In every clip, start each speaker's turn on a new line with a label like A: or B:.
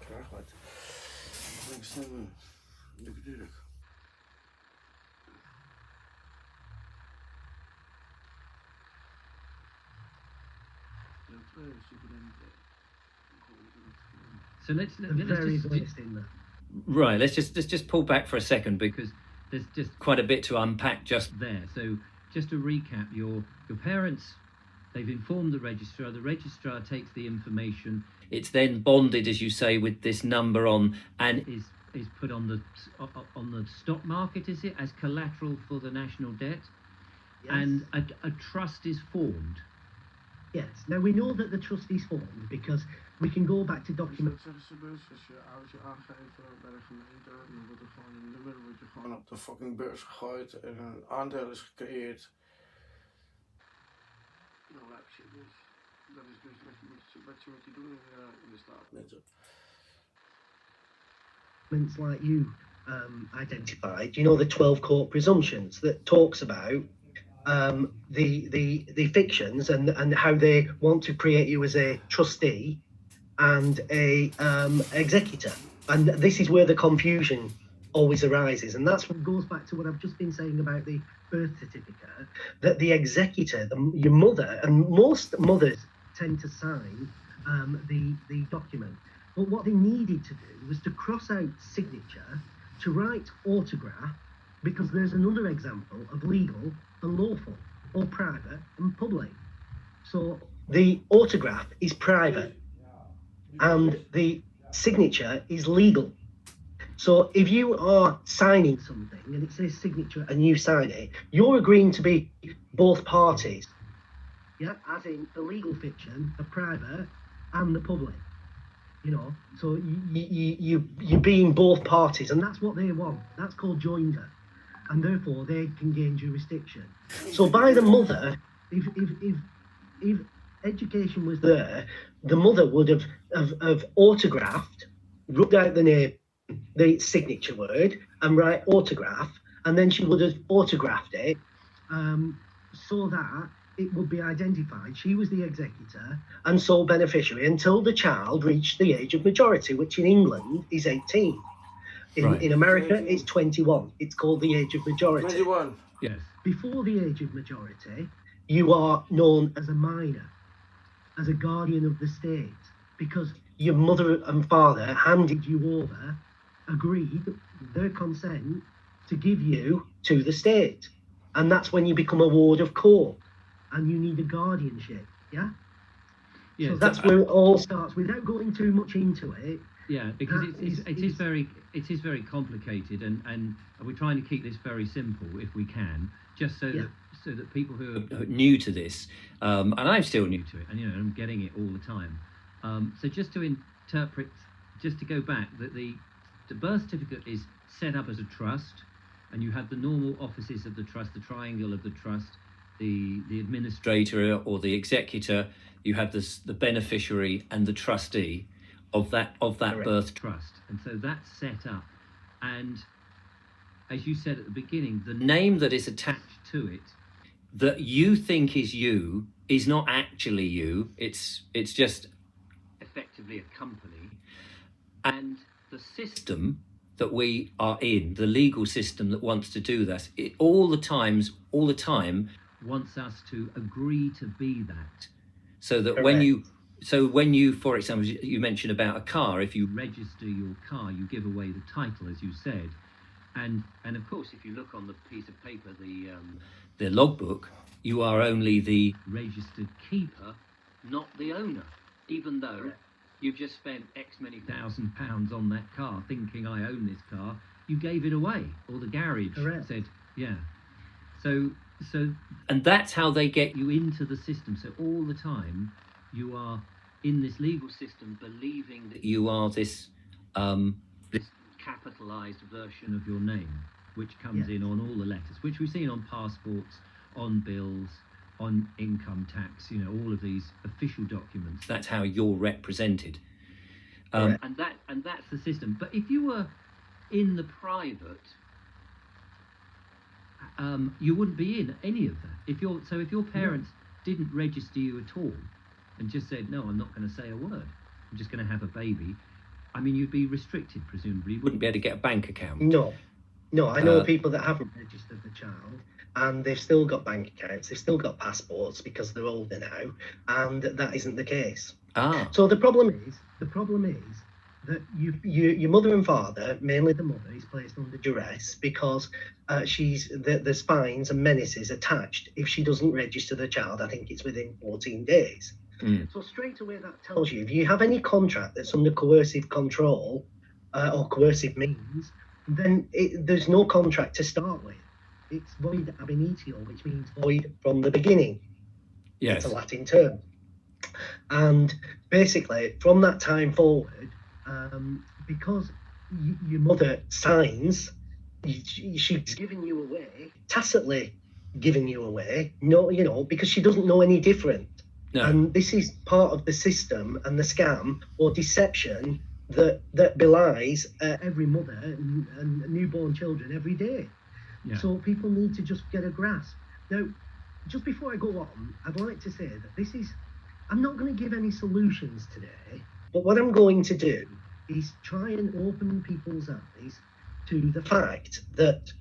A: Graag wat. Ik stem natuurlijk.
B: So let's just pull back for a second, because there's just quite a bit to unpack just there. So just to recap, your parents, they've informed the registrar takes the information, it's then bonded, as you say, with this number on, and is put on the stock market, is it, as collateral for the national debt?
C: Yes.
B: And a trust is formed.
C: Yes. Now we know that the trust is formed because we can go back to documents.
A: Als je oudje aangeeft bij de gemeente, dan wordt er gewoon een nummer, wordt je gewoon op de fucking beurs gegooid en een aandeel is gecreëerd. Nou, dat is dus wat je moet doen in de staat.
C: Like you identified, you know, the 12 court presumptions that talks about the fictions and how they want to create you as a trustee and a executor, and this is where the confusion always arises, and that's what goes back to what I've just been saying about the birth certificate, that the executor, your mother, and most mothers tend to sign the document, but what they needed to do was to cross out signature, to write autograph, because there's another example of legal and lawful, or private and public. So the autograph is private and the signature is legal. So if you are signing something and it says signature and you sign it, you're agreeing to be both parties. Yeah, as in the legal fiction, the private and the public. You know, so you're being both parties, and that's what they want. That's called joinder, and therefore they can gain jurisdiction. So by the mother, if education was there, the mother would have autographed, rubbed out the name, the signature word, and write autograph, and then she would have autographed it so that it would be identified. She was the executor and sole beneficiary until the child reached the age of majority, which in England is 18. In America, it's 21. It's called the age of majority.
A: 21.
B: Yes.
C: Before the age of majority, you are known as a minor, as a guardian of the state, because your mother and father handed you over, agreed their consent to give you to the state. And that's when you become a ward of court and you need a guardianship. Yeah? So that's where it all starts, without going too much into it.
B: Yeah, because it is very complicated, and we're trying to keep this very simple if we can, just so that people who are new to this, and I'm still new to it, and I'm getting it all the time. So just to interpret, just to go back, that the birth certificate is set up as a trust, and you have the normal offices of the trust, the triangle of the trust, the administrator or the executor. You have the beneficiary and the trustee of that
C: Correct.
B: birth trust, and so that's set up. And as you said at the beginning, the name that is attached to it, that you think is you, is not actually you. It's just effectively a company, and the system that we are in, the legal system that wants to do this, it all the time wants us to agree to be that, so that
C: Correct.
B: when you, for example, you mentioned about a car, if you register your car, you give away the title, as you said, and of course, if you look on the piece of paper, the logbook, you are only the registered keeper, not the owner, even though
C: Correct.
B: you've just spent X many £1,000s on that car, thinking I own this car. You gave it away, or the garage
C: Correct.
B: said, yeah. So, and that's how they get you into the system. So all the time, you are in this legal system, believing that you are this capitalized version of your name, which comes in on all the letters, which we've seen on passports, on bills, on income tax, all of these official documents. That's how you're represented. And that's the system. But if you were in the private, you wouldn't be in any of that. If your parents didn't register you at all and just said, no, I'm not going to say a word, I'm just going to have a baby, I mean, you'd be restricted, presumably. You wouldn't be able to get a bank account.
C: No, I know people that haven't registered the child, and they've still got bank accounts, they've still got passports because they're older now, and that isn't the case. So the problem is that your mother and father, mainly the mother, is placed under duress because there's fines and menaces attached if she doesn't register the child. I think it's within 14 days. So straight away that tells you, if you have any contract that's under coercive control or coercive means, then there's no contract to start with. It's void ab initio, which means void from the beginning.
B: Yes.
C: It's a Latin term. And basically, from that time forward, because your mother signs, she's giving you away, tacitly giving you away, because she doesn't know any different.
B: No.
C: And this is part of the system and the scam or deception that belies every mother and newborn children every day. Yeah. So people need to just get a grasp. Now, just before I go on, I'd like to say that I'm not going to give any solutions today, but what I'm going to do is try and open people's eyes to the fact that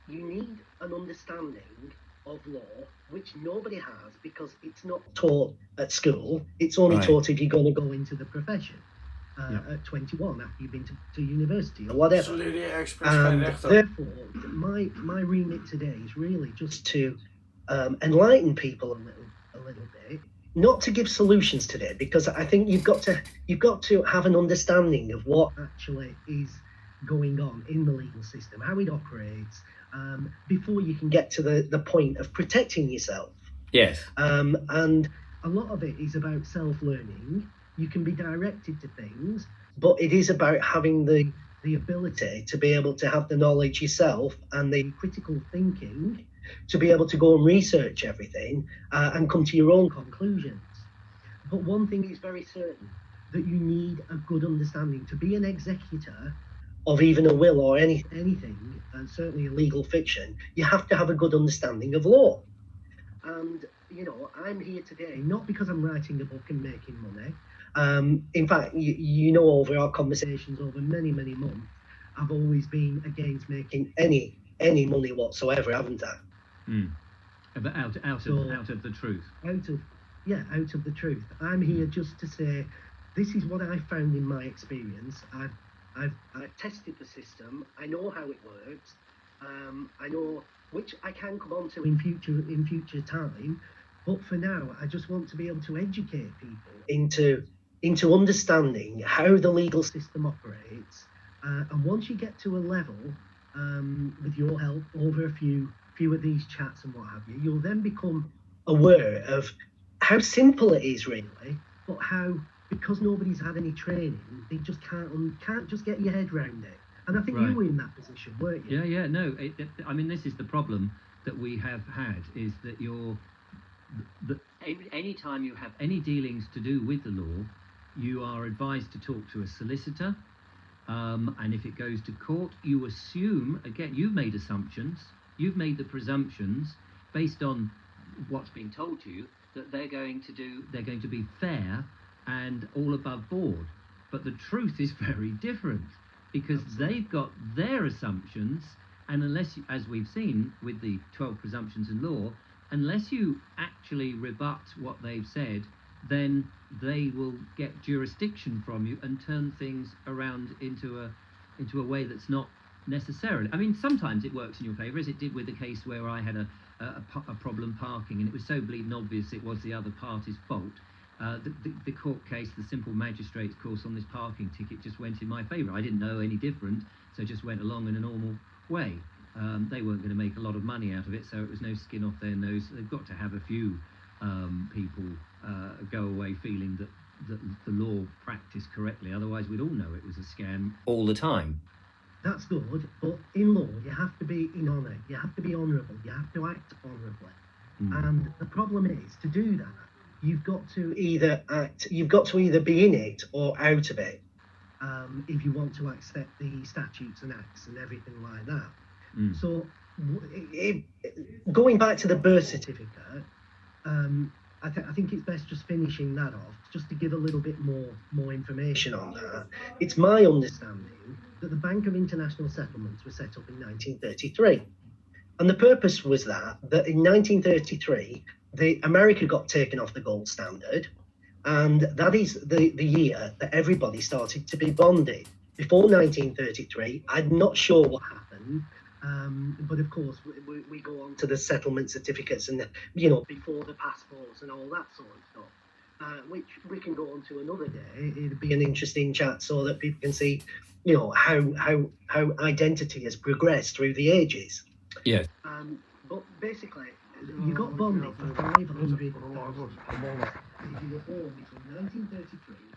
C: you need an understanding of law, which nobody has because it's not taught at school. It's only taught if you're going to go into the profession at 21 after you've been to university or whatever. And therefore, my remit today is really just to enlighten people a little bit. Not to give solutions today, because I think you've got to have an understanding of what actually is going on in the legal system, how it operates, before you can get to the point of protecting yourself.
B: Yes.
C: And a lot of it is about self-learning. You can be directed to things, but it is about having the ability to be able to have the knowledge yourself and the critical thinking to be able to go and research everything and come to your own conclusions. But one thing is very certain, that you need a good understanding. To be an executor of even a will or anything, and certainly a legal fiction, you have to have a good understanding of law. And, I'm here today, not because I'm writing a book and making money. In fact, over our conversations over many, many months, I've always been against making any money whatsoever, haven't I?
B: But out of the truth. Out of the truth. I'm here just to say, this is what I found in my experience. I've tested the system. I know how it works. I know which I can come on to in future time. But for now, I just want to be able to educate people into understanding how the legal system operates. And once you get to a level, with your help, over a few of these chats and what have you, you'll then become aware of how simple it is really, but how, because nobody's had any training, they just can't just get your head around it. And I think you were in that position, weren't you? Yeah, no. I mean, this is the problem that we have had, is that any time you have any dealings to do with the law, you are advised to talk to a solicitor. And if it goes to court, you assume, again, you've made assumptions, you've made the presumptions based on what's been told to you, that they're going to be fair and all above board. But the truth is very different, because they've got their assumptions, and unless you, as we've seen with the 12 presumptions in law, unless you actually rebut what they've said, then they will get jurisdiction from you and turn things around into a way that's not necessarily. I mean, sometimes it works in your favour, as it did with the case where I had a problem parking, and it was so bleeding obvious it was the other party's fault. The court case, the simple magistrate's course on this parking ticket just went in my favour. I didn't know any different, so just went along in a normal way. They weren't going to make a lot of money out of it, so it was no skin off their nose. They've got to have a few people go away feeling that the law practiced correctly. Otherwise, we'd all know it was a scam all the time.
C: That's good, but in law, you have to be in honour. You have to be honourable. You have to act honourably. And the problem is, to do that, you've got to either be in it or out of it. if you want to accept the statutes and acts and everything like that. So going back to the birth certificate, I think it's best just finishing that off, just to give a little bit more information on that. It's my understanding that the Bank of International Settlements was set up in 1933. And the purpose was that in 1933, America got taken off the gold standard, and that is the year that everybody started to be bonded. Before 1933, I'm not sure what happened, but of course we go on to the settlement certificates and before the passports and all that sort of stuff, which we can go on to another day. It'd be an interesting chat so that people can see, how identity has progressed through the ages.
B: Yes.
C: But basically, you got bonded for 500,000 pounds if you were born between 1933